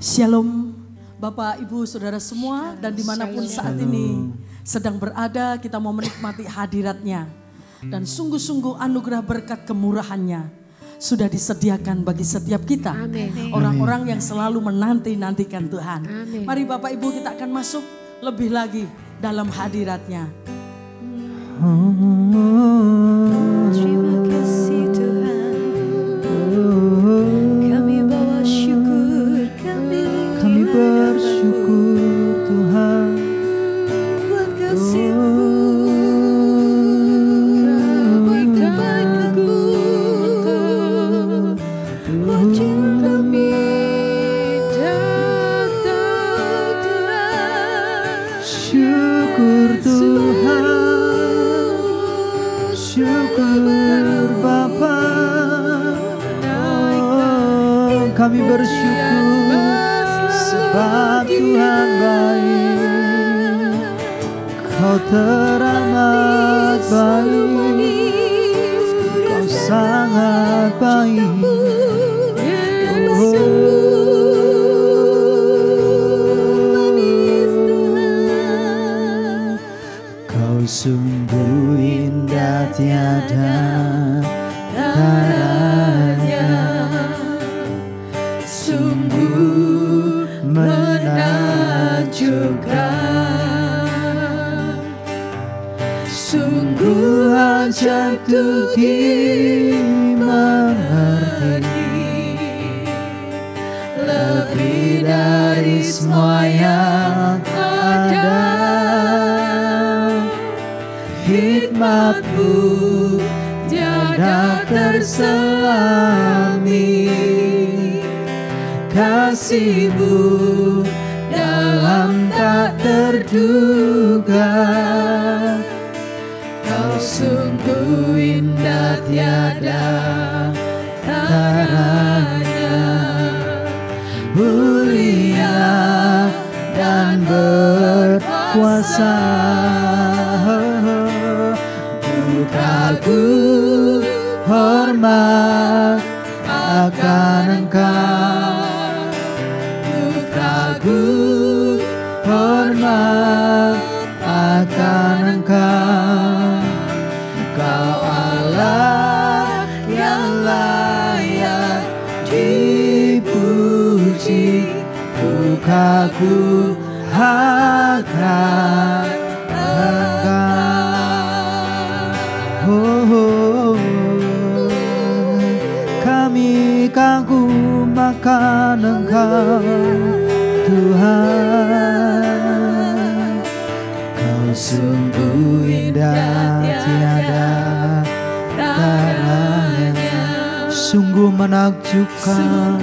Shalom Bapak, Ibu, Saudara semua dan dimanapun saat ini sedang berada, kita mau menikmati hadiratnya. Dan sungguh-sungguh anugerah berkat kemurahannya sudah disediakan bagi setiap kita. Orang-orang yang selalu menanti-nantikan Tuhan. Amin. Mari Bapak Ibu kita akan masuk lebih lagi dalam hadiratnya. Terima kasih Tuhan. Kami bawa syukur, kami bersyukur Tuhan buat kasih-Mu, berkat-Mu, buat cinta kami datang Tuhan. syukur Tuhan, syukur Bapa. Kami bersyukur sebab Tuhan baik, Kau teramat baik, Kau sangat baik. Kau sungguh indah tiada taranya, sungguh menakjubkan, sungguh ajaib untuk dimengerti, lebih dari semua yang ada. Hikmat-Mu tiada terselami, kasih-Mu dalam tak terduga. Kau sungguh indah tiada taranya, mulia dan berkuasa. Agung hormat akan Engkau, agung hormat akan Engkau. Kau Allah yang layak dipuji, ku kagum akan Engkau. Kami kagum akan Engkau Tuhan. Kau sungguh indah tiada taranya, sungguh menakjubkan,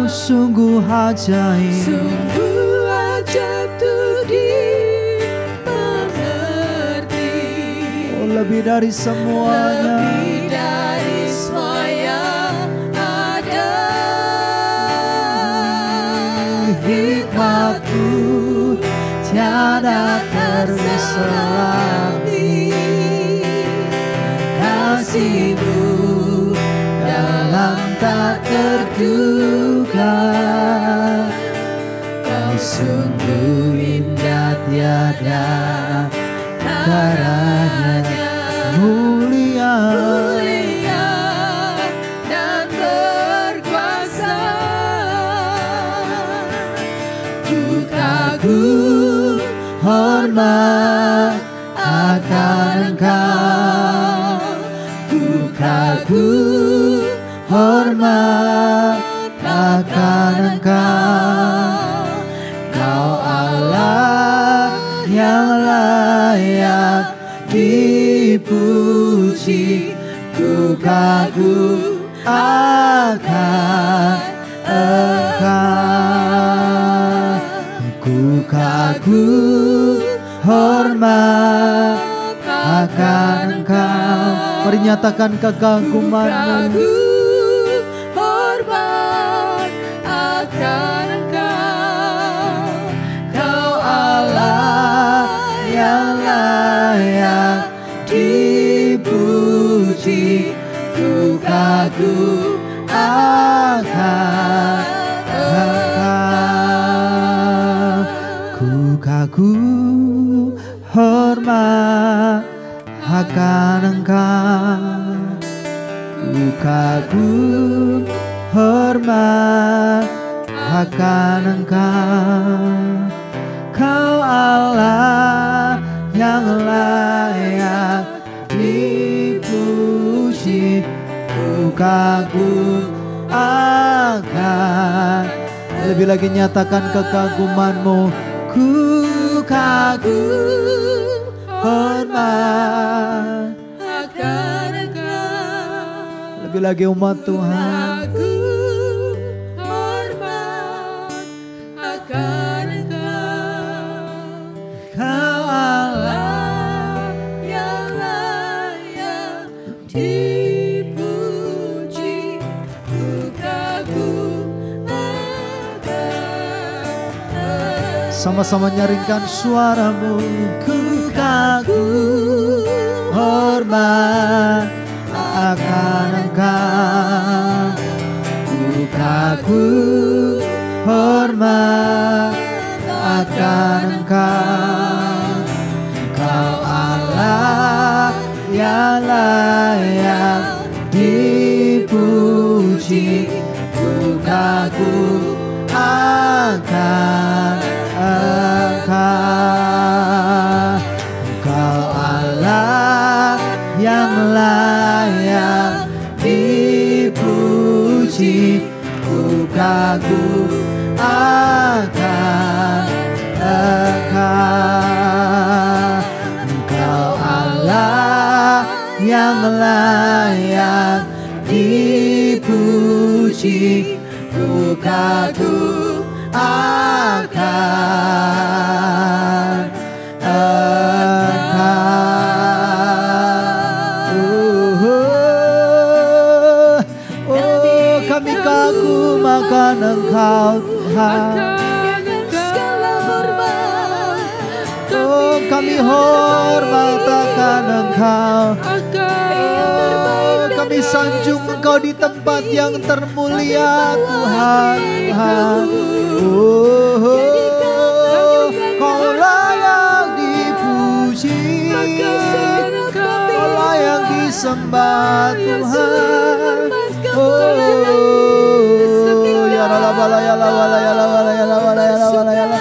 sungguh ajaib, Sungguh ajaib tuh dimengerti, lebih dari semuanya, lebih dari semua yang ada. Hikmat-Mu tiada terselami, kasih-Mu dalam tak terduga. Kau sungguh indah tiada taranya, mulia dan berkuasa. Ku kagum hormat akan Engkau, ku kagum hormat akan Engkau. Kau Allah yang layak dipuji, ku kagum akan Engkau. Ku kagum hormat akan Engkau. Mari nyatakan kekaguman-Mu. Hormat akan Engkau. Kau Allah Yang layak dipuji, ku kagum akan Engkau. Ku kagum hormat akan Engkau. Ku kagum hormat akan Engkau. Kau Allah yang layak dipuji, ku kagum akan. Lebih lagi nyatakan kekaguman-Mu. Ku kagum hormat akan Engkau. lebih lagi umat Tuhan. Kagum hormat akan Engkau. Kau Allah yang layak dipuji, ku kagum akan. sama-sama nyaringkan suaramu. Ku kagum hormat akan Engkau. Ku kagum hormat akan Engkau. Kau Allah yang layak dipuji, ku kagum akan Engkau. Kau Allah yang layak dipuji, ku kagum akan Engkau. Engkau Allah yang layak dipuji, ku kagum akan Engkau. Oh, kami kagum akan Engkau Tuhan. Oh, kami hormat akan Engkau. Oh, kami sanjung Engkau di tempat yang termulia Tuhan. Oh, Kau layak dipuji, Kau layak disembah Tuhan. Oh, ya la bala ya la bala ya la bala ya la bala ya la bala ya la.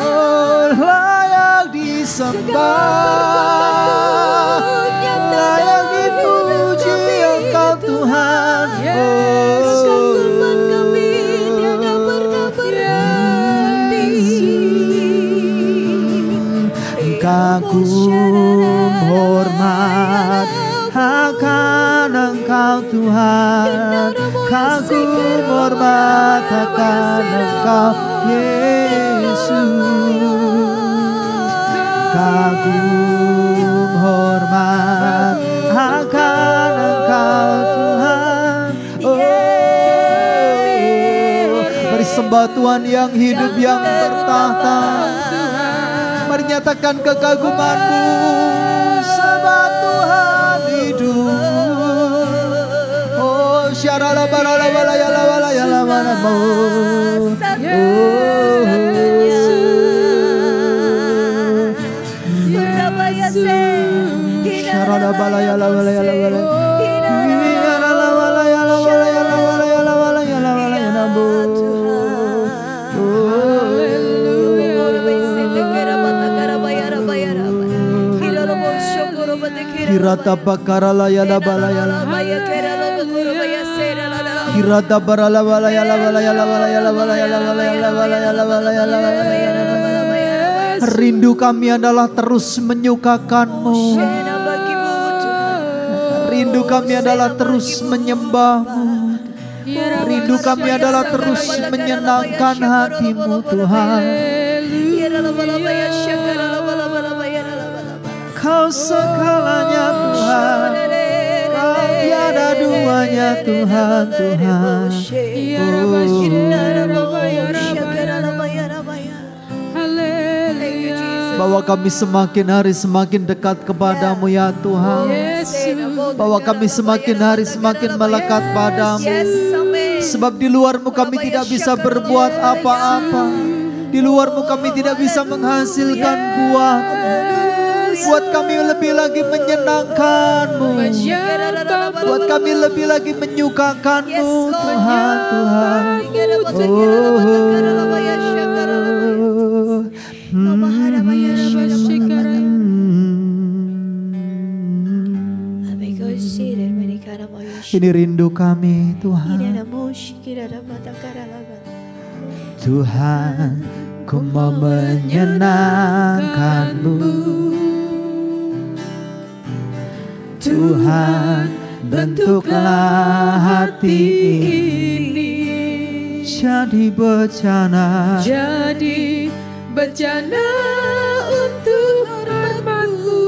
Oh, layak disembah, layak dipuji Engkau Tuhan. Kagum hormat akan Engkau Tuhan. Kagum hormat akan Engkau Yesus. Kagum hormat akan Engkau Tuhan. Oh, beri sembah Tuhan yang hidup, yang bertahta. Mari nyatakan kekaguman-Mu. Sembah Tuhan hidup. Oh, syarala barala bala ya la bala ya la bala mo. Syarala bala ya la bala ya la bala. Syarala bala ya la bala ya la bala ya la bala ya la bala ya la bo. Kirata bakara la ya la bala ya la. Irada barala balaya la balaya la balaya la balaya la balaya la balaya la balaya la balaya. Rindu kami adalah terus menyukakan-Mu. Rindu kami adalah terus menyembah-Mu. Rindu kami adalah terus menyenangkan hati-Mu Tuhan. Kau segalanya Tuhan, Kau tiada duanya Tuhan, Tuhan. Bahwa kami semakin hari semakin dekat kepadamu ya Tuhan. Bahwa kami semakin hari semakin melekat padamu. Sebab di luar-Mu kami tidak bisa berbuat apa-apa. Di luar-Mu kami tidak bisa menghasilkan buah. Buat kami lebih lagi menyenangkan-Mu. Buat kami lebih lagi menyukakan-Mu Tuhan, Tuhan. Ini rindu kami Tuhan. Tuhan, ku mau menyenangkan-Mu. Tuhan, bentuklah hati ini jadi bencana. Jadi bencana untuk hormat-Mu.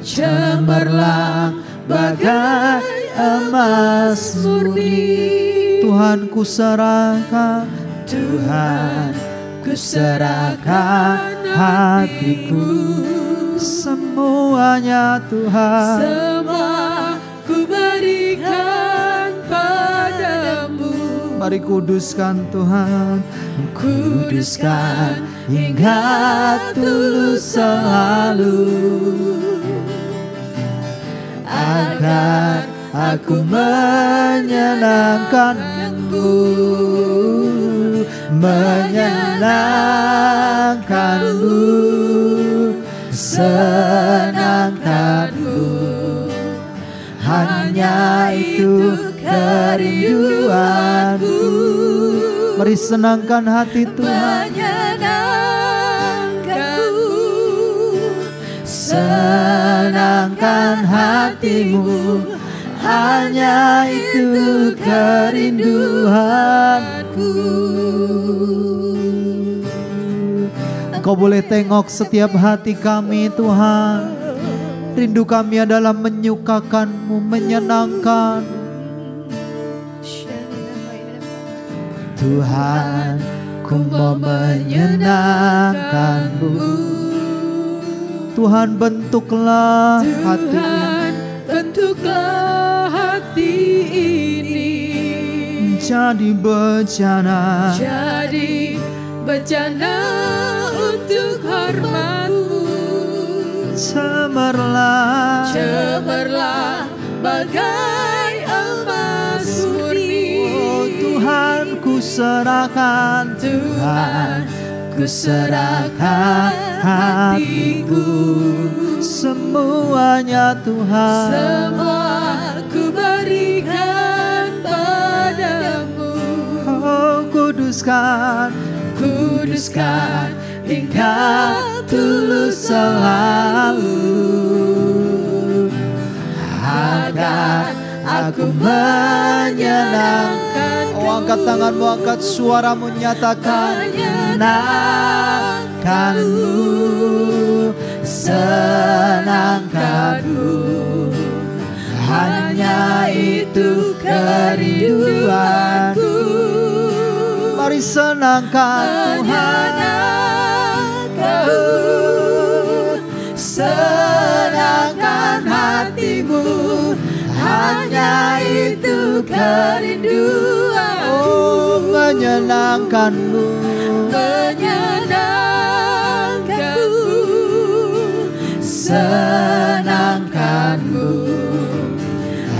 Cemerlang bagai emas murni. Tuhan ku serahkan, Tuhan ku serahkan hatiku. Semuanya Tuhan, Semua ku berikan padamu. mari kuduskan Tuhan. Kuduskan hingga tulus selalu, agar aku menyenangkan-Mu. Menyenangkan-Mu, senangkan-Mu. Hanya itu kerinduanku. Mari senangkan hati Tuhan. Menyenangkanku. Senangkan hati-Mu. Hanya itu kerinduanku. Engkau boleh tengok setiap hati kami Tuhan. Rindu kami adalah menyukakan-Mu, menyenangkan. Tuhan, ku mau menyenangkan-Mu. Tuhan, bentuklah hati ini. Tuhan, bentuklah hati ini Jadi bencana. jadi bencana untuk hormat-Mu. Cemerlang bagai emas murni. Oh Tuhan, ku serahkan. Tuhan, ku serahkan hatiku. Semuanya Tuhan. semua ku berikan padamu. Oh kuduskan hingga tulus selalu, agar aku menyenangkan. Oh angkat tanganmu, angkat suaramu, nyatakan. Menyenangkan-Mu, senangkan-Mu. Hanya itu kerinduanku. Mari senangkan Tuhan. Senangkan hati-Mu. Hanya itu kerinduanku. Oh menyenangkan-Mu. Senangkan-Mu.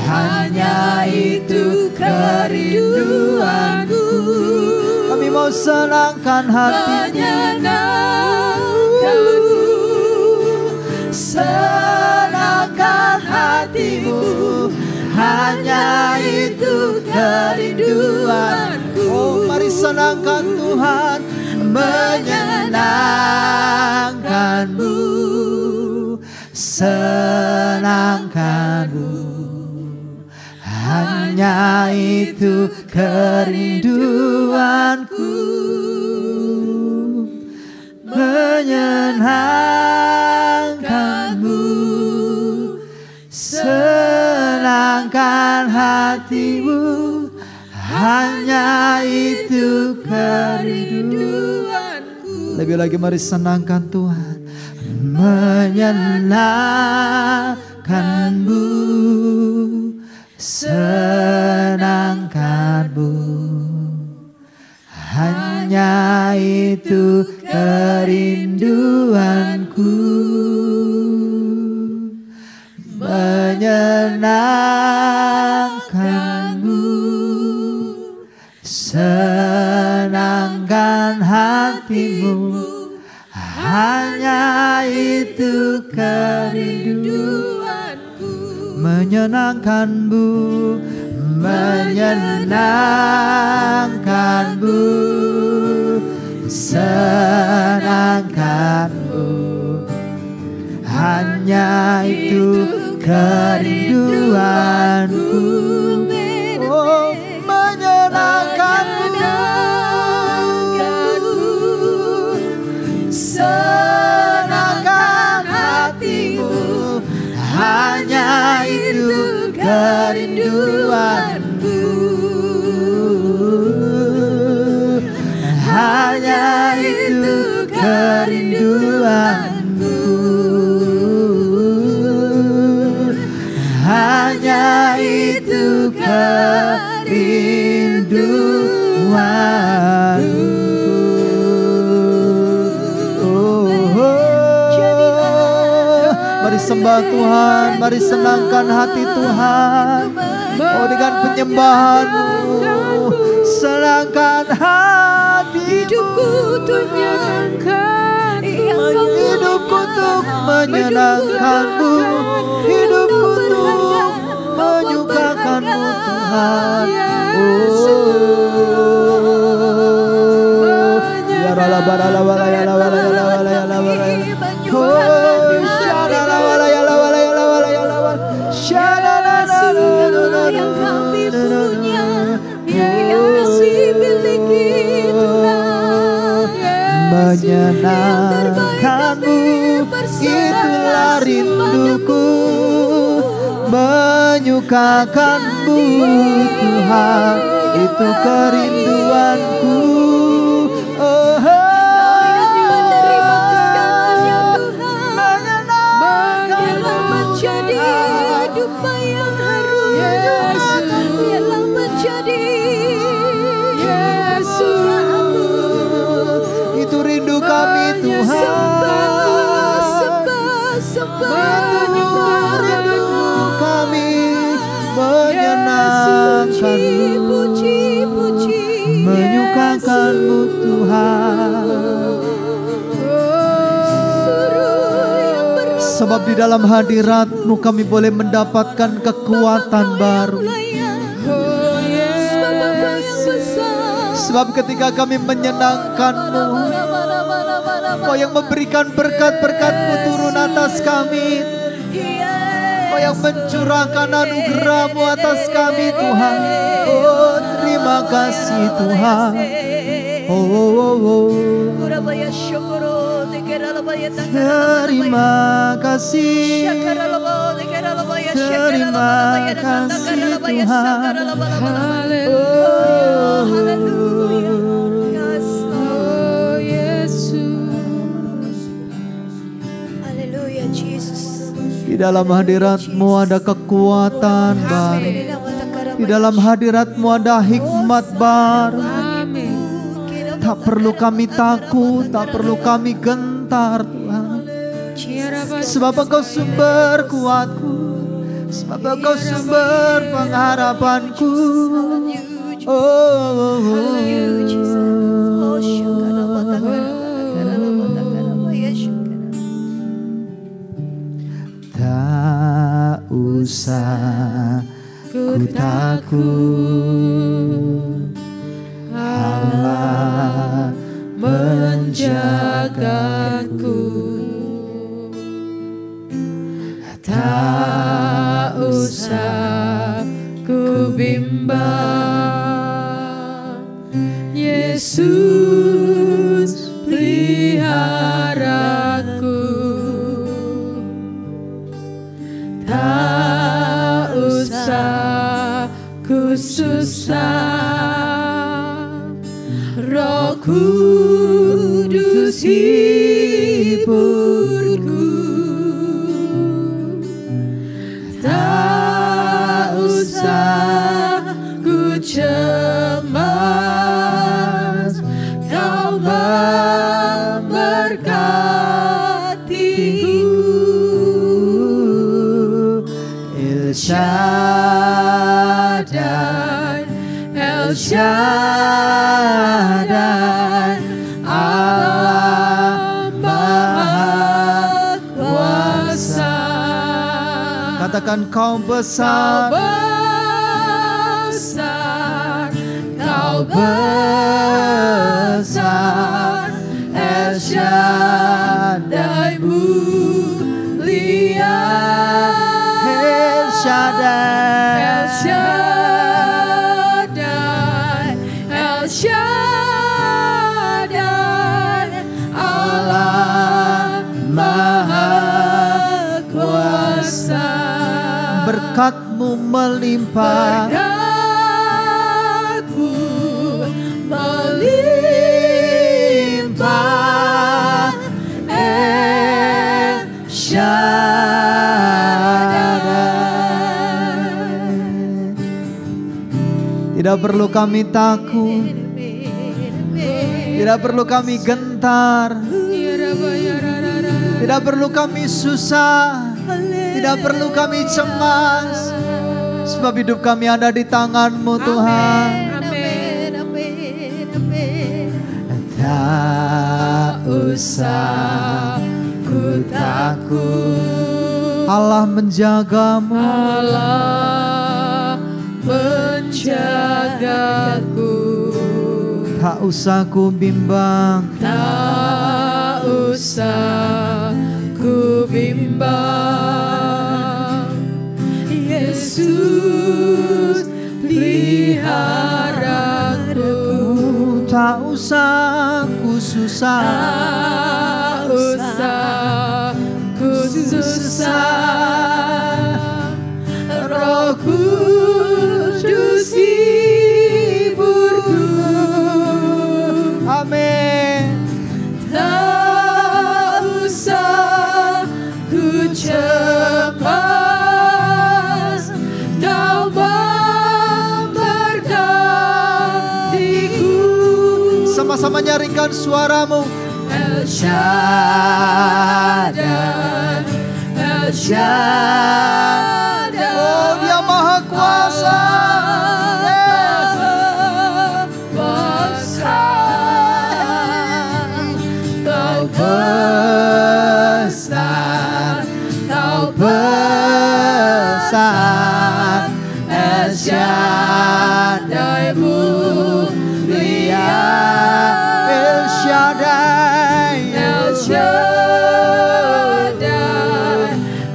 Hanya itu kerinduanku. Kami mau senangkan hati-Mu. Senangkan hati-Mu. Hanya hanya itu kerinduanku, menyenangkanmu, senangkan hatimu, hanya itu kerinduanku. Lebih lagi mari senangkan Tuhan. Menyenangkanmu, senangkanmu, hanya itu kerinduanku, menyenangkanmu, senangkan hatimu, hanya itu kerinduanku, menyenangkanmu, menyenangkanmu, senangkanmu, hanya itu kerinduanku. Oh, menyenangkanmu, senangkan hatimu, hanya itu kerinduanku, hanya itu kerinduanku, hanya itu kerinduanku. Mari sembah Tuhan, mari senangkan hati Tuhan. Oh, dengan penyembahanmu, senangkan hati. Hidupku untuk menyenangkan, hidupku untuk menyenangkanmu, hidupku untuk menyukakanmu Tuhan. Ya la la la la la ya la la la la la ya la la. yang kami punya, yang kasih miliki Tuhan, menyenangkanmu, itulah rinduku, menyukakanmu Tuhan, itu kerinduanku. Menyukakanmu Tuhan, sebab di dalam hadirat-Mu kami boleh mendapatkan kekuatan baru. Sebab ketika kami menyenangkan-Mu, Kau yang memberikan berkat-berkat-Mu turun atas kami. Kau yang mencurahkan anugerah-Mu atas kami Tuhan. Oh, terima kasih Tuhan. Oh, oh, oh. Terima kasih. Terima kasih Tuhan. Oh Yesus. Haleluya Yesus. Di dalam hadirat-Mu ada kekuatan baru. Di dalam hadirat-Mu ada hikmat baru. Tak perlu kami takut, tak perlu kami gentar Tuhan. Sebab Engkau sumber kuatku, sebab Engkau sumber pengharapanku. Tak usah ku takut, Allah menjagaku. Tak usah ku bimbang, bimbang. Yesus peliharaku, tak usah ku susah, Roh Kudus hiburku. Tak usah ku cemas, Kau memberkatiku. El Shaddai, El Shaddai, Allah Maha Kuasa. Katakan Kau besar, Kau besar, El Shaddai mulia, El Shaddai, El Shaddai, El Shaddai, Allah Maha Kuasa. berkat-Mu melimpah, Berkat-Mu melimpah, El Shaddai. tidak perlu kami takut, tidak perlu kami gentar, tidak perlu kami susah, tidak perlu kami cemas, sebab hidup kami ada di tangan-Mu Tuhan. Amin, amin, amin. Tak usah ku takut, Allah menjagamu, Allah menjagaku. tak usah ku bimbang, Tak usah ku bimbang. Yesus peliharaku, tak usah ku susah, tak usah ku susah, Roh Kudus hiburku. amin. Tak usah ku cemas, Kau memberkatiku. Sama-sama nyaringkan suaramu. El Shaddai, El Shaddai. Oh, Dia Maha Kuasa. Kau besar, Kau besar, El Shaddai mulia, El Shaddai, El Shaddai,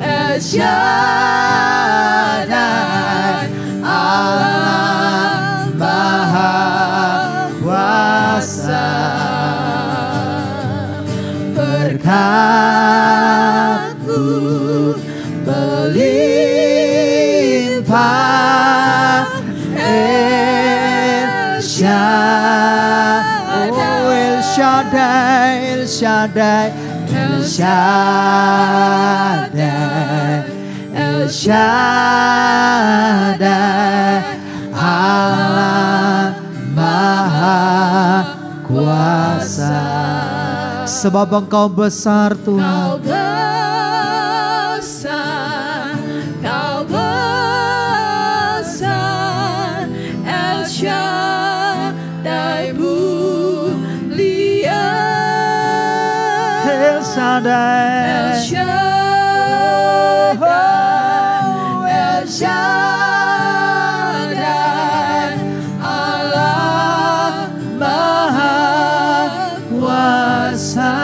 El Shaddai, Allah Maha Kuasa. Berkat-Mu melimpah, El Shaddai, oh El Shaddai, El Shaddai, El Shaddai, El Shaddai, Allah Maha Kuasa. sebab Engkau besar Tuhan. Kau besar, Kau besar, El Shaddai mulia, El Shaddai, El Shaddai, El Shaddai, Allah Maha Kuasa.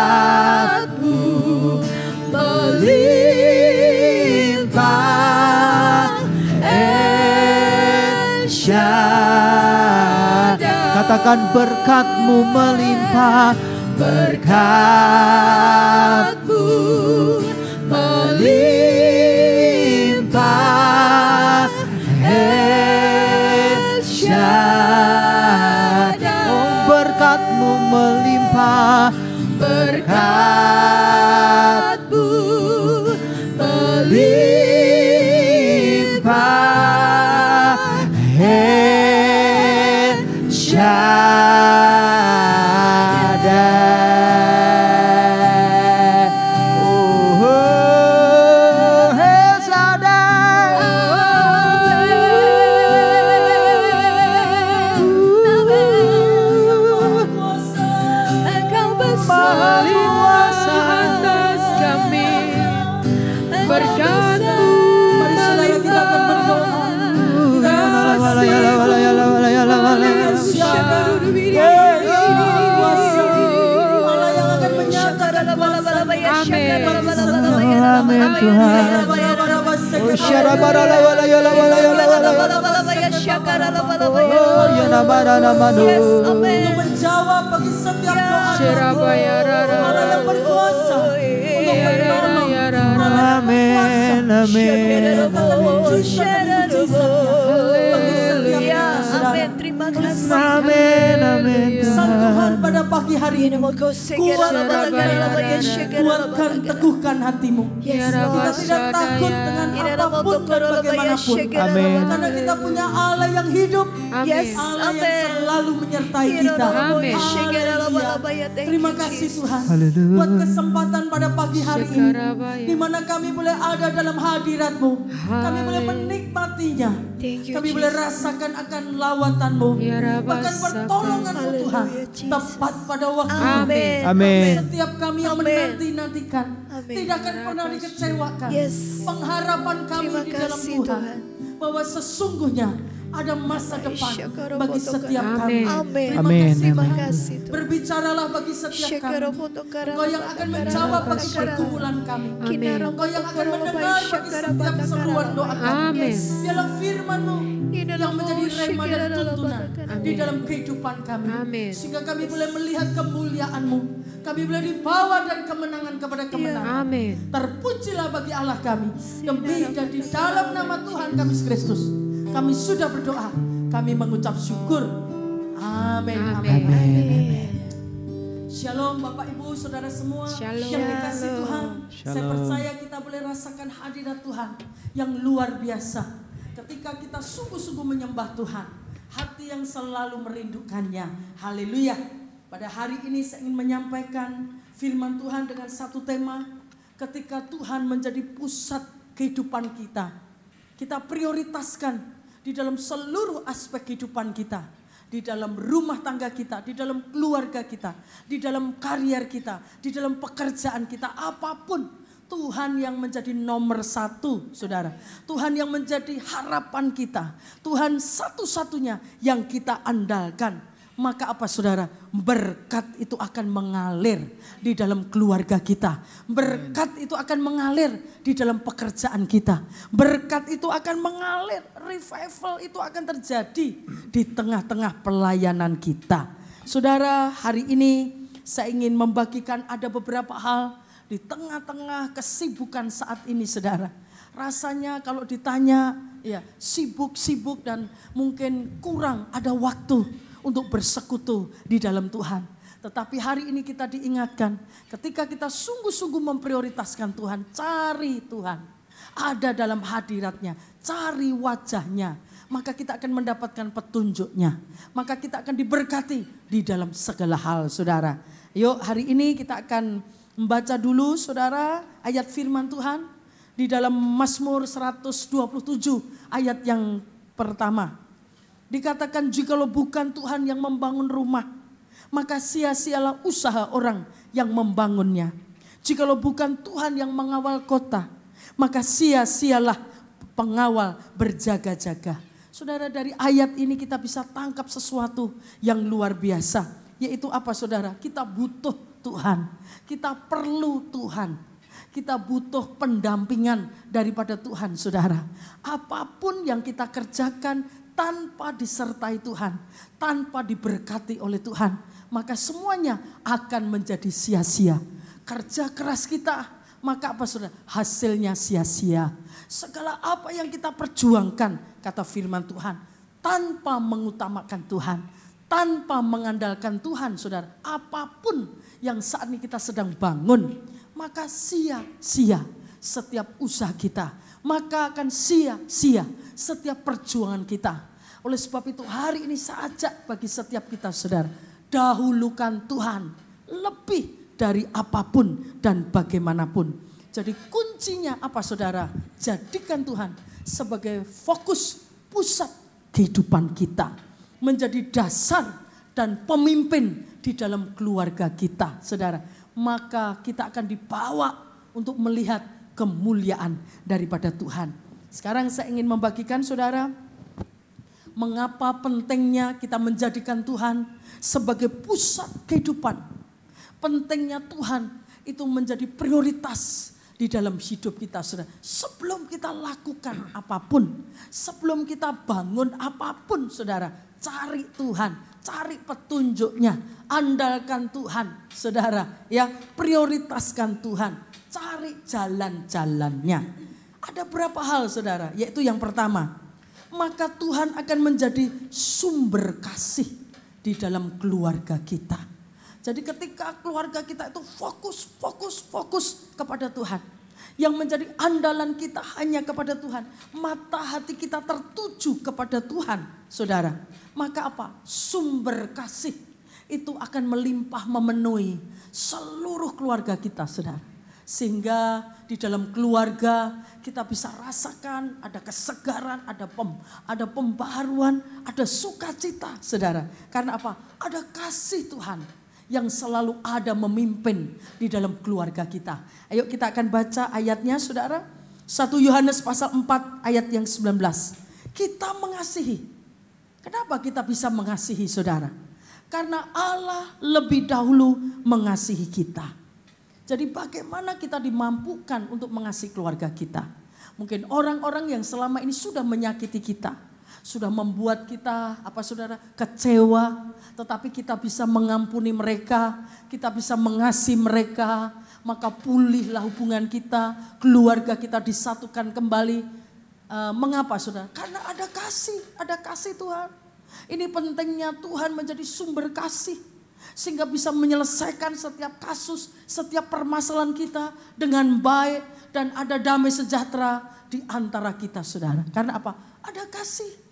Berkat-Mu melimpah, Katakan berkat-Mu melimpah, berkat-Mu melimpah, El Shaddai. Oh, berkat-Mu melimpah, berkat-Mu melimpah, El Shaddai. Oh, El Shaddai. Engkau besar atas kami, berkat-Mu Mari saudara kita akan berdoa. Allah yang akan menyatakan Amin Tuhan. Oh, syarabara wala yala wala yala wala yala. Oh, ya nabara namanu. untuk menjawab bagi setiap doa. Allah yang berkuasa untuk menolong. Amin, amin. Terima kasih. Amin, amin Sang Tuhan Tuhan. pada pagi hari ini kuatkan, teguhkan hatimu. Yes, Kita Lord. tidak takut dengan apapun dan bagaimanapun. Amin. Karena kita punya Allah yang hidup. Yes, Allah yang amin. selalu menyertai kita. Amin. Haleluya. Terima kasih Tuhan Haleluya. buat kesempatan pada pagi hari ini, di mana kami boleh ada dalam hadirat-Mu. Kami boleh menikmatinya. Thank you, Kami boleh Jesus. rasakan akan lawatan-Mu. Hallelujah, Bahkan pertolongan-Mu Tuhan Jesus. tepat pada waktu. Amin. Amin. Setiap kami yang Amin. menanti-nantikan Amin. tidak akan pernah dikecewakan. Yes. Pengharapan kami Terima di dalam kasih, Tuhan, Tuhan. bahwa sesungguhnya ada masa depan Syakara bagi potokan. setiap Amin. kami. Amin. Terima Amin. kasih Terima Tuhan. kasih Tuhan. Berbicaralah bagi setiap Syakara kami. potokan. Engkau yang akan menjawab bagi pergumulan kami. Amin. Engkau yang akan mendengar bagi setiap seruan doa kami. Amin. Biarlah firman-Mu yang menjadi rema dan tuntunan di dalam kehidupan kami. Amin. Sehingga kami boleh melihat kemuliaan-Mu. Kami boleh dibawa dari kemenangan kepada kemenangan. Amin. Terpujilah bagi Allah kami. Demi dan di dalam nama Tuhan kami Yesus Kristus. Kami sudah berdoa. Kami mengucap syukur. Amin. Amin. Amin. Shalom Bapak Ibu Saudara semua Shalom. yang dikasih Tuhan. Saya Shalom. percaya kita boleh rasakan hadirat Tuhan yang luar biasa. Ketika kita sungguh-sungguh menyembah Tuhan, hati yang selalu merindukannya. Haleluya. Pada hari ini saya ingin menyampaikan firman Tuhan dengan satu tema. Ketika Tuhan menjadi pusat kehidupan kita, kita prioritaskan di dalam seluruh aspek kehidupan kita. Di dalam rumah tangga kita, di dalam keluarga kita, di dalam karier kita, di dalam pekerjaan kita, apapun. Tuhan yang menjadi nomor satu, saudara. Tuhan yang menjadi harapan kita. Tuhan satu-satunya yang kita andalkan. Maka apa saudara? Berkat itu akan mengalir di dalam keluarga kita. Berkat itu akan mengalir di dalam pekerjaan kita. Berkat itu akan mengalir, revival itu akan terjadi di tengah-tengah pelayanan kita. Saudara, hari ini saya ingin membagikan ada beberapa hal di tengah-tengah kesibukan saat ini saudara. Rasanya kalau ditanya ya sibuk-sibuk dan mungkin kurang ada waktu untuk bersekutu di dalam Tuhan. Tetapi hari ini kita diingatkan ketika kita sungguh-sungguh memprioritaskan Tuhan, cari Tuhan, ada dalam hadiratnya, cari wajahnya, maka kita akan mendapatkan petunjuknya, maka kita akan diberkati di dalam segala hal saudara. Yuk hari ini kita akan membaca dulu saudara ayat firman Tuhan di dalam Mazmur 127 ayat yang pertama. Dikatakan jikalau bukan Tuhan yang membangun rumah, maka sia-sialah usaha orang yang membangunnya. Jikalau bukan Tuhan yang mengawal kota, maka sia-sialah pengawal berjaga-jaga. Saudara, dari ayat ini kita bisa tangkap sesuatu yang luar biasa. Yaitu apa saudara? Kita butuh Tuhan. Kita perlu Tuhan. Kita butuh pendampingan daripada Tuhan saudara. Apapun yang kita kerjakan tanpa disertai Tuhan, tanpa diberkati oleh Tuhan, maka semuanya akan menjadi sia-sia. Kerja keras kita, maka apa saudara? Hasilnya sia-sia. Segala apa yang kita perjuangkan, kata firman Tuhan, tanpa mengutamakan Tuhan, tanpa mengandalkan Tuhan, saudara, apapun yang saat ini kita sedang bangun, maka sia-sia setiap usaha kita, maka akan sia-sia setiap perjuangan kita. Oleh sebab itu hari ini saya ajak bagi setiap kita, saudara, dahulukan Tuhan lebih dari apapun dan bagaimanapun. Jadi kuncinya apa, saudara? Jadikan Tuhan sebagai fokus pusat kehidupan kita, menjadi dasar dan pemimpin di dalam keluarga kita, saudara. Maka kita akan dibawa untuk melihat kemuliaan daripada Tuhan. Sekarang saya ingin membagikan, saudara, mengapa pentingnya kita menjadikan Tuhan sebagai pusat kehidupan. Pentingnya Tuhan itu menjadi prioritas di dalam hidup kita, saudara. Sebelum kita lakukan apapun, sebelum kita bangun apapun, saudara, cari Tuhan, cari petunjuknya, andalkan Tuhan, saudara, ya, prioritaskan Tuhan, cari jalan-jalannya. Ada berapa hal, saudara, yaitu yang pertama, maka Tuhan akan menjadi sumber kasih di dalam keluarga kita. Jadi ketika keluarga kita itu fokus kepada Tuhan, yang menjadi andalan kita hanya kepada Tuhan, mata hati kita tertuju kepada Tuhan, saudara, maka apa? Sumber kasih itu akan melimpah memenuhi seluruh keluarga kita, saudara. Sehingga di dalam keluarga kita bisa rasakan ada kesegaran, ada pembaharuan, ada sukacita, saudara. Karena apa? Ada kasih Tuhan yang selalu ada memimpin di dalam keluarga kita. Ayo kita akan baca ayatnya, saudara. 1 Yohanes pasal 4 ayat yang 19. Kita mengasihi. Kenapa kita bisa mengasihi, saudara? Karena Allah lebih dahulu mengasihi kita. Jadi bagaimana kita dimampukan untuk mengasihi keluarga kita? Mungkin orang-orang yang selama ini sudah menyakiti kita, sudah membuat kita, saudara, kecewa, tetapi kita bisa mengampuni mereka, kita bisa mengasihi mereka, maka pulihlah hubungan kita, keluarga kita disatukan kembali. Mengapa, saudara? Karena ada kasih Tuhan. Ini pentingnya Tuhan menjadi sumber kasih, sehingga bisa menyelesaikan setiap kasus, setiap permasalahan kita dengan baik, dan ada damai sejahtera di antara kita, saudara. Karena apa? Ada kasih.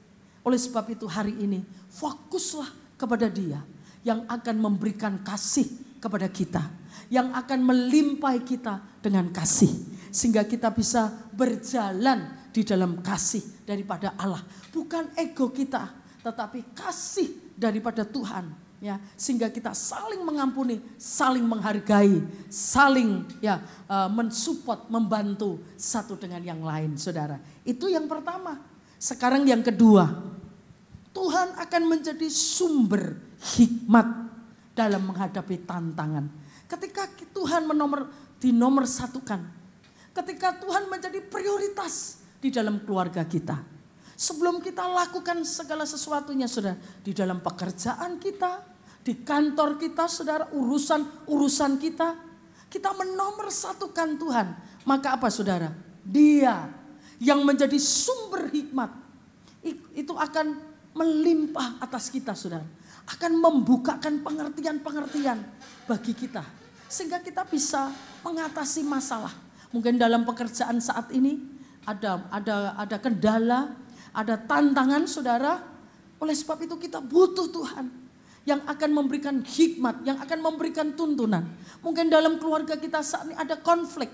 Oleh sebab itu hari ini fokuslah kepada Dia yang akan memberikan kasih kepada kita, yang akan melimpahi kita dengan kasih, sehingga kita bisa berjalan di dalam kasih daripada Allah. Bukan ego kita, tetapi kasih daripada Tuhan, ya, sehingga kita saling mengampuni, saling menghargai, saling mensupport, membantu satu dengan yang lain, saudara. Itu yang pertama. Sekarang yang kedua, Tuhan akan menjadi sumber hikmat dalam menghadapi tantangan. Ketika Tuhan dinomor satukan, ketika Tuhan menjadi prioritas di dalam keluarga kita. Sebelum kita lakukan segala sesuatunya, saudara, di dalam pekerjaan kita, di kantor kita, saudara, urusan kita menomorsatukan Tuhan. Maka apa, saudara? Dia yang menjadi sumber hikmat itu akan melimpah atas kita, saudara. Akan membukakan pengertian-pengertian bagi kita, sehingga kita bisa mengatasi masalah. Mungkin dalam pekerjaan saat ini ada kendala, ada tantangan, saudara. Oleh sebab itu kita butuh Tuhan yang akan memberikan hikmat, yang akan memberikan tuntunan. Mungkin dalam keluarga kita saat ini ada konflik.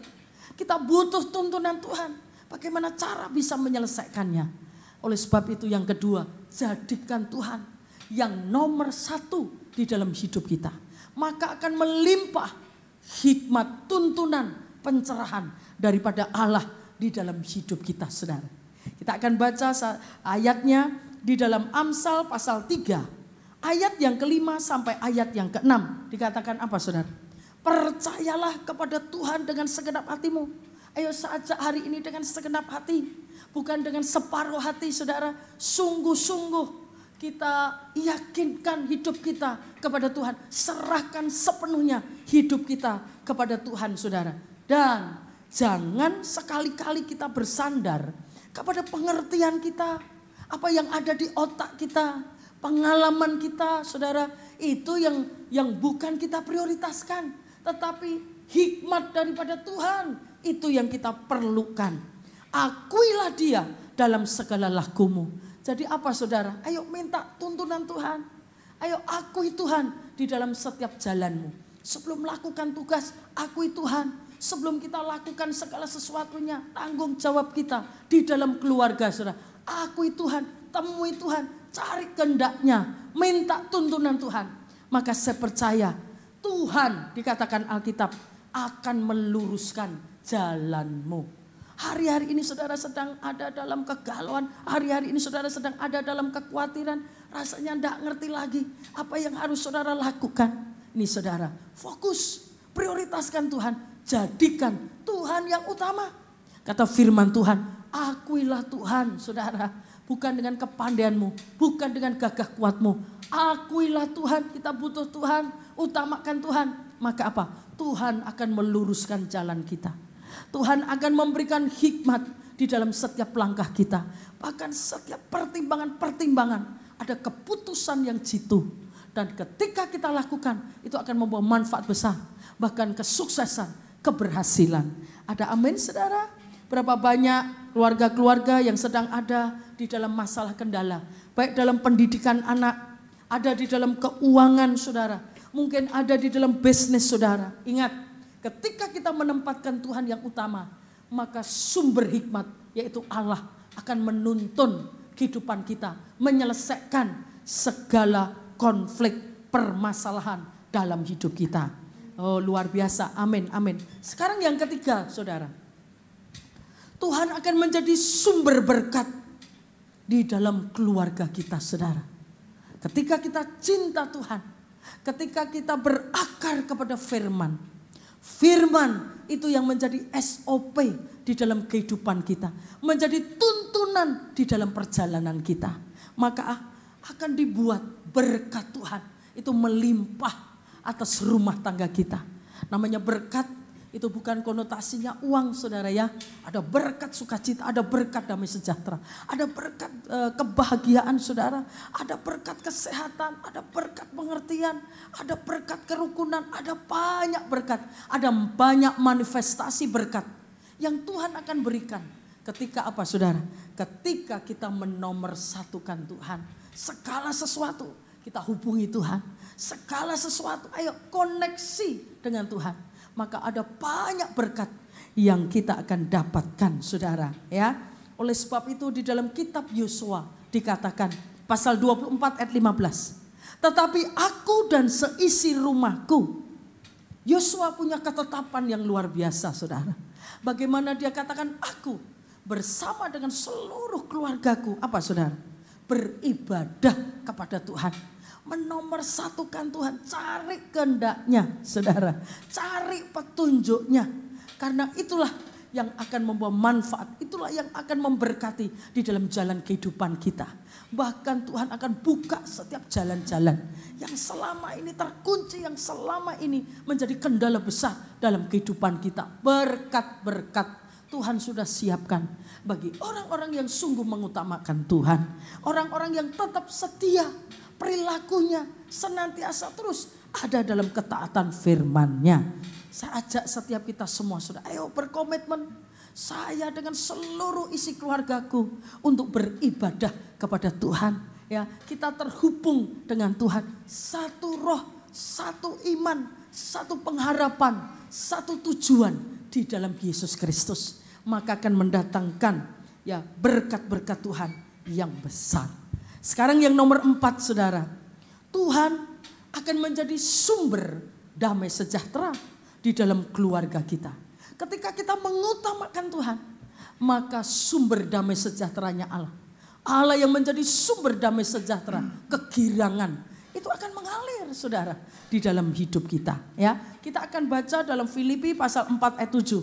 Kita butuh tuntunan Tuhan. Bagaimana cara bisa menyelesaikannya? Oleh sebab itu yang kedua, jadikan Tuhan yang nomor satu di dalam hidup kita. Maka akan melimpah hikmat, tuntunan, pencerahan daripada Allah di dalam hidup kita, saudara. Kita akan baca ayatnya di dalam Amsal pasal 3. Ayat yang ke-5 sampai ayat yang ke-6. Dikatakan apa, saudara? Percayalah kepada Tuhan dengan segenap hatimu. Ayo saja hari ini dengan segenap hati. Bukan dengan separuh hati saudara, sungguh-sungguh kita yakinkan hidup kita kepada Tuhan. Serahkan sepenuhnya hidup kita kepada Tuhan saudara. Dan jangan sekali-kali kita bersandar kepada pengertian kita. Apa yang ada di otak kita, pengalaman kita saudara. Itu yang bukan kita prioritaskan. Tetapi hikmat daripada Tuhan itu yang kita perlukan. Akuilah dia dalam segala lakumu. Jadi apa saudara? Ayo minta tuntunan Tuhan. Ayo akui Tuhan di dalam setiap jalanmu. Sebelum melakukan tugas, akui Tuhan. Sebelum kita lakukan segala sesuatunya, tanggung jawab kita di dalam keluarga saudara. Akui Tuhan, temui Tuhan, cari kehendaknya, minta tuntunan Tuhan. Maka saya percaya Tuhan, dikatakan Alkitab, akan meluruskan jalanmu. Hari-hari ini saudara sedang ada dalam kegalauan. Hari-hari ini saudara sedang ada dalam kekhawatiran. Rasanya tidak ngerti lagi apa yang harus saudara lakukan. Ini saudara, fokus, prioritaskan Tuhan. Jadikan Tuhan yang utama. Kata firman Tuhan, akuilah Tuhan saudara. Bukan dengan kepandaianmu, bukan dengan gagah kuatmu. Akuilah Tuhan, kita butuh Tuhan. Utamakan Tuhan. Maka apa? Tuhan akan meluruskan jalan kita. Tuhan akan memberikan hikmat di dalam setiap langkah kita. Bahkan setiap pertimbangan-pertimbangan ada keputusan yang jitu. Dan ketika kita lakukan itu akan membawa manfaat besar. Bahkan kesuksesan, keberhasilan. Ada amin saudara? Berapa banyak keluarga-keluarga yang sedang ada di dalam masalah kendala. Baik dalam pendidikan anak, ada di dalam keuangan saudara. Mungkin ada di dalam bisnis saudara. Ingat. Ketika kita menempatkan Tuhan yang utama, maka sumber hikmat yaitu Allah akan menuntun kehidupan kita, menyelesaikan segala konflik permasalahan dalam hidup kita. Oh luar biasa, amin, amin. Sekarang yang ketiga saudara, Tuhan akan menjadi sumber berkat di dalam keluarga kita saudara. Ketika kita cinta Tuhan, ketika kita berakar kepada firman. Firman itu yang menjadi SOP di dalam kehidupan kita. Menjadi tuntunan di dalam perjalanan kita. Maka akan dibuat berkat Tuhan. Itu melimpah atas rumah tangga kita. Namanya berkat itu bukan konotasinya uang saudara ya. Ada berkat sukacita, ada berkat damai sejahtera. Ada berkat kebahagiaan saudara. Ada berkat kesehatan, ada berkat pengertian. Ada berkat kerukunan, ada banyak berkat. Ada banyak manifestasi berkat yang Tuhan akan berikan. Ketika apa saudara? Ketika kita menomorsatukan Tuhan. Segala sesuatu kita hubungi Tuhan. Segala sesuatu ayo koneksi dengan Tuhan. Maka ada banyak berkat yang kita akan dapatkan saudara ya. Oleh sebab itu di dalam kitab Yosua dikatakan pasal 24 ayat 15. Tetapi aku dan seisi rumahku. Yosua punya ketetapan yang luar biasa saudara. Bagaimana dia katakan aku bersama dengan seluruh keluargaku. Apa saudara? Beribadah kepada Tuhan. Menomorsatukan Tuhan, cari kehendaknya saudara, cari petunjuknya. Karena itulah yang akan membawa manfaat, itulah yang akan memberkati di dalam jalan kehidupan kita. Bahkan Tuhan akan buka setiap jalan-jalan yang selama ini terkunci, yang selama ini menjadi kendala besar dalam kehidupan kita. Berkat-berkat Tuhan sudah siapkan bagi orang-orang yang sungguh mengutamakan Tuhan. Orang-orang yang tetap setia. Perilakunya senantiasa terus ada dalam ketaatan firman-Nya. Saya ajak setiap kita semua sudah, ayo berkomitmen. Saya dengan seluruh isi keluargaku untuk beribadah kepada Tuhan. Ya, kita terhubung dengan Tuhan. Satu roh, satu iman, satu pengharapan, satu tujuan di dalam Yesus Kristus. Maka akan mendatangkan ya berkat-berkat Tuhan yang besar. Sekarang yang nomor 4 saudara. Tuhan akan menjadi sumber damai sejahtera di dalam keluarga kita. Ketika kita mengutamakan Tuhan. Maka sumber damai sejahteranya Allah. Allah yang menjadi sumber damai sejahtera. Kegirangan. Itu akan mengalir saudara. Di dalam hidup kita. Ya, kita akan baca dalam Filipi pasal 4 ayat 7.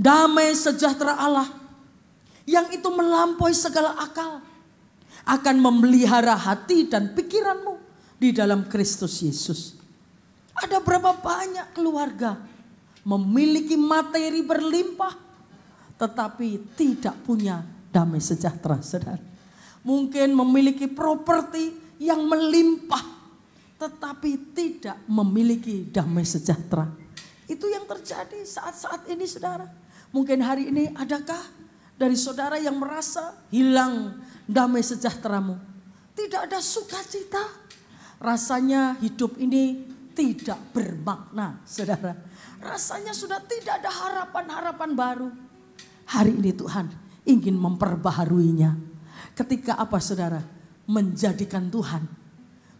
Damai sejahtera Allah yang itu melampaui segala akal, akan memelihara hati dan pikiranmu di dalam Kristus Yesus. Ada berapa banyak keluarga memiliki materi berlimpah tetapi tidak punya damai sejahtera, saudara. Mungkin memiliki properti yang melimpah tetapi tidak memiliki damai sejahtera. Itu yang terjadi saat-saat ini, saudara. Mungkin hari ini adakah dari saudara yang merasa hilang damai sejahteramu? Tidak ada sukacita. Rasanya hidup ini tidak bermakna, saudara. Rasanya sudah tidak ada harapan-harapan baru. Hari ini Tuhan ingin memperbaharuinya. Ketika apa, saudara? Menjadikan Tuhan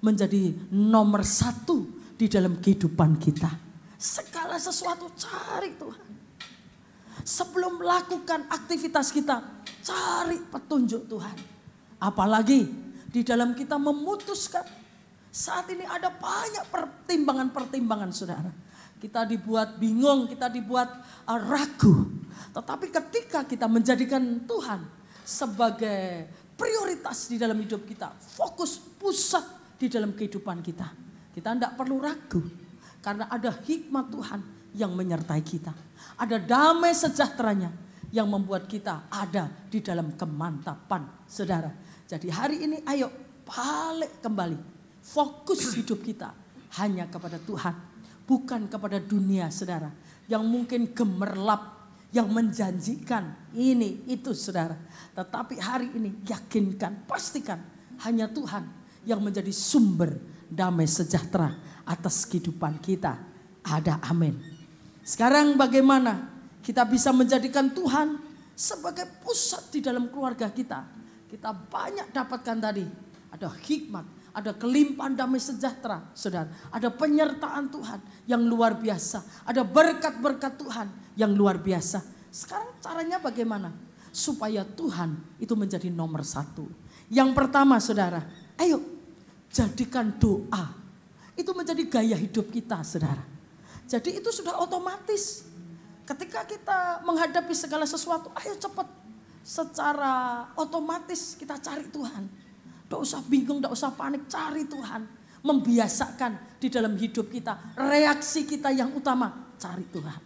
menjadi nomor satu di dalam kehidupan kita. Segala sesuatu cari Tuhan. Sebelum melakukan aktivitas kita, cari petunjuk Tuhan. Apalagi di dalam kita memutuskan. Saat ini ada banyak pertimbangan-pertimbangan, saudara. Kita dibuat bingung, kita dibuat ragu. Tetapi ketika kita menjadikan Tuhan sebagai prioritas di dalam hidup kita, fokus pusat di dalam kehidupan kita, kita tidak perlu ragu. Karena ada hikmat Tuhan yang menyertai kita. Ada damai sejahteranya yang membuat kita ada di dalam kemantapan, saudara. Jadi hari ini ayo balik kembali. Fokus hidup kita hanya kepada Tuhan. Bukan kepada dunia, saudara. Yang mungkin gemerlap, yang menjanjikan ini, itu, saudara. Tetapi hari ini yakinkan, pastikan hanya Tuhan yang menjadi sumber damai sejahtera atas kehidupan kita. Ada, amin. Sekarang bagaimana kita bisa menjadikan Tuhan sebagai pusat di dalam keluarga kita? Kita banyak dapatkan tadi. Ada hikmat, ada kelimpahan damai sejahtera, saudara. Ada penyertaan Tuhan yang luar biasa. Ada berkat-berkat Tuhan yang luar biasa. Sekarang caranya bagaimana? Supaya Tuhan itu menjadi nomor satu. Yang pertama, saudara, ayo jadikan doa itu menjadi gaya hidup kita, saudara. Jadi itu sudah otomatis. Ketika kita menghadapi segala sesuatu, ayo cepat. Secara otomatis kita cari Tuhan. Tidak usah bingung, tidak usah panik, cari Tuhan. Membiasakan di dalam hidup kita. Reaksi kita yang utama, cari Tuhan.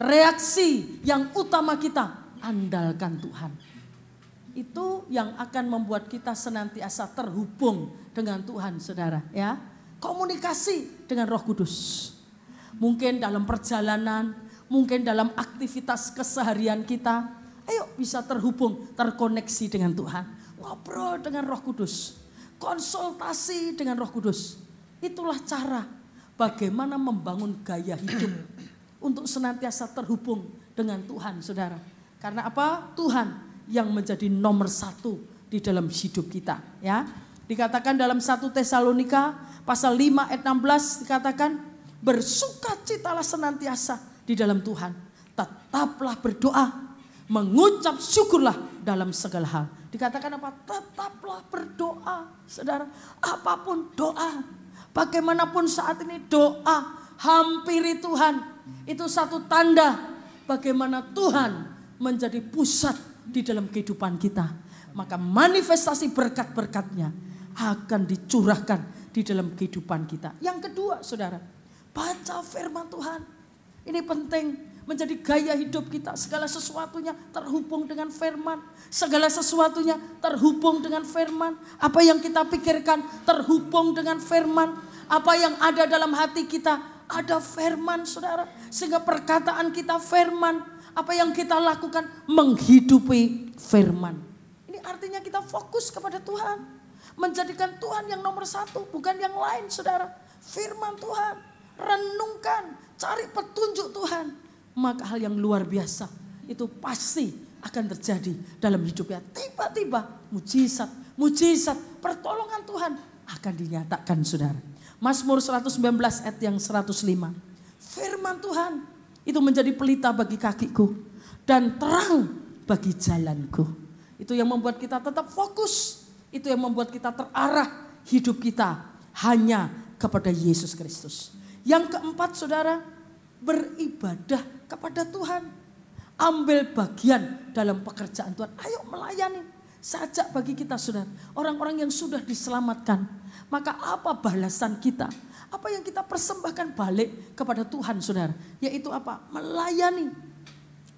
Reaksi yang utama kita, andalkan Tuhan. Itu yang akan membuat kita senantiasa terhubung dengan Tuhan, saudara. Ya, komunikasi dengan Roh Kudus. Mungkin dalam perjalanan, mungkin dalam aktivitas keseharian kita, ayo bisa terhubung, terkoneksi dengan Tuhan. Ngobrol dengan Roh Kudus, konsultasi dengan Roh Kudus. Itulah cara bagaimana membangun gaya hidup untuk senantiasa terhubung dengan Tuhan, saudara. Karena apa? Tuhan yang menjadi nomor satu di dalam hidup kita. Ya, dikatakan dalam 1 Tesalonika pasal 5 ayat 16 dikatakan, bersukacitalah senantiasa di dalam Tuhan. Tetaplah berdoa, mengucap syukurlah dalam segala hal. Dikatakan apa? Tetaplah berdoa, saudara. Apapun doa, bagaimanapun saat ini doa, hampiri Tuhan. Itu satu tanda bagaimana Tuhan menjadi pusat di dalam kehidupan kita. Maka manifestasi berkat-berkatnya akan dicurahkan di dalam kehidupan kita. Yang kedua, saudara, baca firman Tuhan. Ini penting menjadi gaya hidup kita. Segala sesuatunya terhubung dengan firman. Segala sesuatunya terhubung dengan firman. Apa yang kita pikirkan terhubung dengan firman. Apa yang ada dalam hati kita ada firman, saudara. Sehingga perkataan kita firman. Apa yang kita lakukan menghidupi firman. Ini artinya kita fokus kepada Tuhan. Menjadikan Tuhan yang nomor satu, bukan yang lain, saudara. Firman Tuhan, renungkan, cari petunjuk Tuhan. Maka hal yang luar biasa itu pasti akan terjadi dalam hidupnya. Tiba-tiba mujizat, pertolongan Tuhan akan dinyatakan, saudara. Mazmur 119 ayat yang 105. Firman Tuhan itu menjadi pelita bagi kakiku dan terang bagi jalanku. Itu yang membuat kita tetap fokus. Itu yang membuat kita terarah hidup kita hanya kepada Yesus Kristus. Yang keempat, saudara, beribadah kepada Tuhan. ambil bagian dalam pekerjaan Tuhan. Ayo melayani. Saya ajak bagi kita saudara, orang-orang yang sudah diselamatkan. Maka apa balasan kita? Apa yang kita persembahkan balik kepada Tuhan saudara? Yaitu apa? Melayani.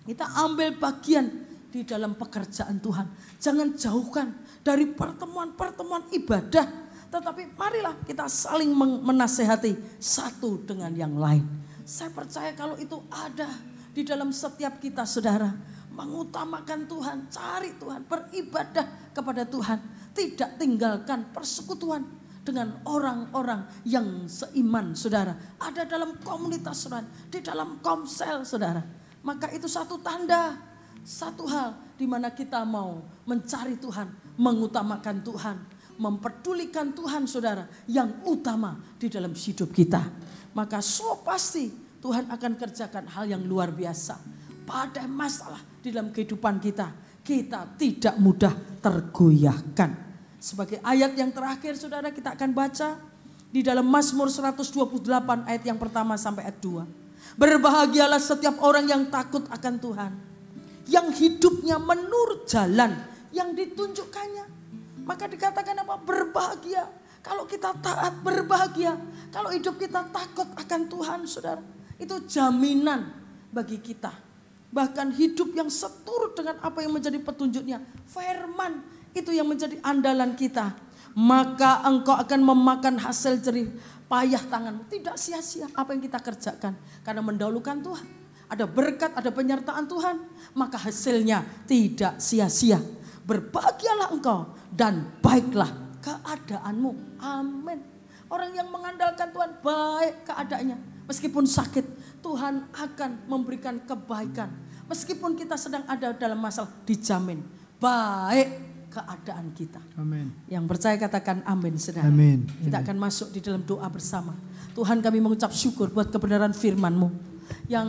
Kita ambil bagian di dalam pekerjaan Tuhan. Jangan jauhkan dari pertemuan-pertemuan ibadah. Tetapi marilah kita saling menasehati satu dengan yang lain. Saya percaya kalau itu ada di dalam setiap kita saudara. Mengutamakan Tuhan, cari Tuhan, beribadah kepada Tuhan. Tidak tinggalkan persekutuan dengan orang-orang yang seiman saudara. Ada dalam komunitas saudara, di dalam komsel saudara. Maka itu satu tanda, satu hal di mana kita mau mencari Tuhan, mengutamakan Tuhan, memperdulikan Tuhan saudara yang utama di dalam hidup kita. Maka pasti Tuhan akan kerjakan hal yang luar biasa. Pada masalah di dalam kehidupan kita tidak mudah tergoyahkan. Sebagai ayat yang terakhir saudara kita akan baca di dalam Mazmur 128 ayat yang pertama sampai ayat 2. Berbahagialah setiap orang yang takut akan Tuhan, yang hidupnya menurut jalan yang ditunjukkannya. Maka dikatakan apa? Berbahagia. Kalau kita taat, berbahagia. Kalau hidup kita takut akan Tuhan saudara, itu jaminan bagi kita. Bahkan hidup yang seturut dengan apa yang menjadi petunjuknya. Firman itu yang menjadi andalan kita. Maka engkau akan memakan hasil jerih payah tanganmu. Tidak sia-sia apa yang kita kerjakan. Karena mendahulukan Tuhan. Ada berkat, ada penyertaan Tuhan. Maka hasilnya tidak sia-sia. Berbahagialah engkau dan baiklah keadaanmu. Amin. Orang yang mengandalkan Tuhan baik keadaannya. Meskipun sakit, Tuhan akan memberikan kebaikan. Meskipun kita sedang ada dalam masalah, dijamin baik keadaan kita. Amin. Yang percaya katakan amin saudara. Amin. Kita akan masuk di dalam doa bersama. Tuhan, kami mengucap syukur buat kebenaran firman-Mu yang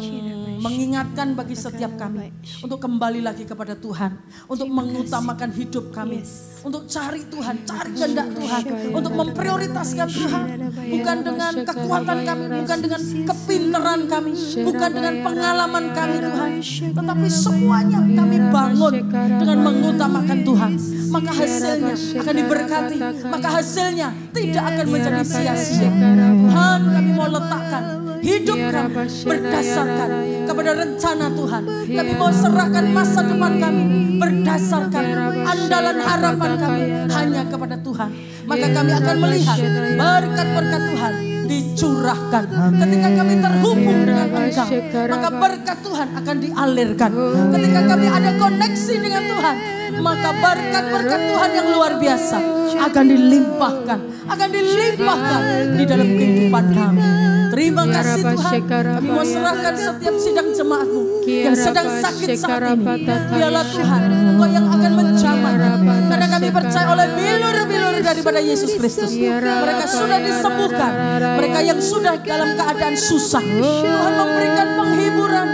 mengingatkan bagi setiap kami untuk kembali lagi kepada Tuhan, untuk mengutamakan hidup kami, untuk cari Tuhan, cari kehendak Tuhan, untuk memprioritaskan Tuhan, bukan dengan kekuatan kami, bukan dengan kepintaran kami, bukan dengan pengalaman kami Tuhan, tetapi semuanya kami bangun dengan mengutamakan Tuhan. Maka hasilnya akan diberkati, maka hasilnya tidak akan menjadi sia-sia. Tuhan, kami mau letakkan hidup kami berdasarkan kepada rencana Tuhan. Kami mau serahkan masa depan kami berdasarkan andalan harapan kami hanya kepada Tuhan. Maka kami akan melihat berkat-berkat Tuhan dicurahkan. Ketika kami terhubung dengan Engkau, maka berkat Tuhan akan dialirkan. Ketika kami ada koneksi dengan Tuhan, maka berkat-berkat Tuhan yang luar biasa akan dilimpahkan di dalam kehidupan kami. Terima kasih Tuhan, kami mau serahkan setiap sidang jemaat-Mu yang sedang sakit saat ini. Biarlah Tuhan, Engkau yang akan menjamahnya. Karena kami percaya oleh bilur-bilur daripada Yesus Kristus, mereka sudah disembuhkan. Mereka yang sudah dalam keadaan susah, Tuhan memberikan penghiburan.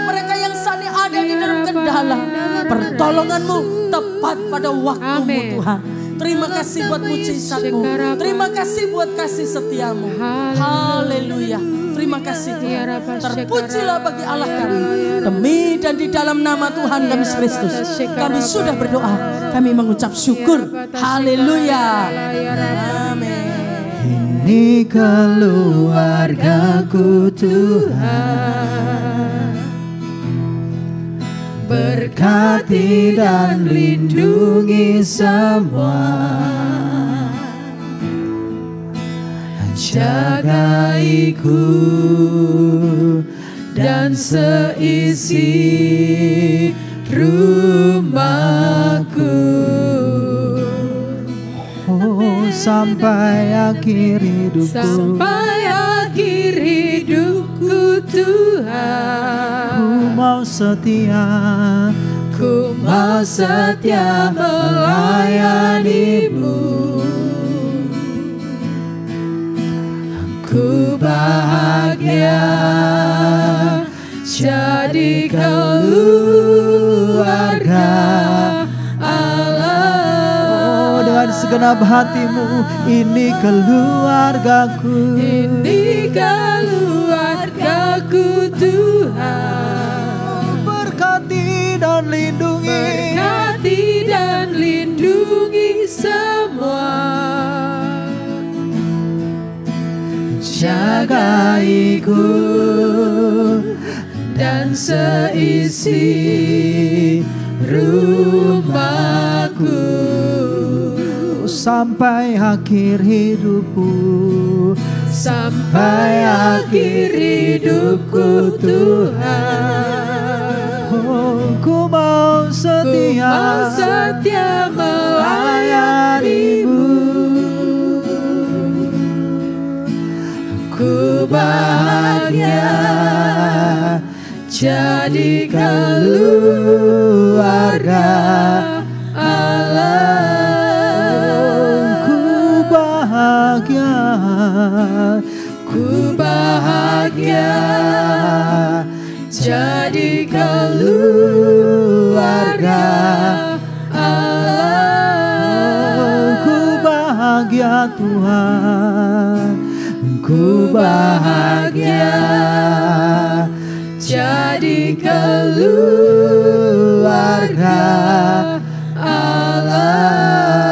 Mereka yang saat ini ada di dalam kendala, pertolongan-Mu tepat pada waktu-Mu Tuhan. Terima kasih buat mujizat-Mu. Terima kasih buat kasih setia-Mu. Haleluya. Terima kasih Tuhan. Terpujilah bagi Allah kami. Demi dan di dalam nama Tuhan kami Kristus, kami sudah berdoa. Kami mengucap syukur. Haleluya. Amin. Ini keluargaku Tuhan, berkati dan lindungi semua, jagaiku dan seisi rumahku, oh sampai akhir hidupku, sampai akhir hidupku Tuhan. Ku mau setia melayani-Mu. Ku bahagia jadi keluarga Allah. Oh, dengan segenap hatimu, ini keluargaku. Ini keluargaku Tuhan. menjagaiku dan seisi rumahku sampai akhir hidupku, sampai akhir hidupku Tuhan. Oh, ku mau setia, melayanimu. Ku bahagia jadi keluarga Allah. ku bahagia, Ku bahagia jadi keluarga Allah. ku bahagia Tuhan, ku bahagia jadi keluarga Allah.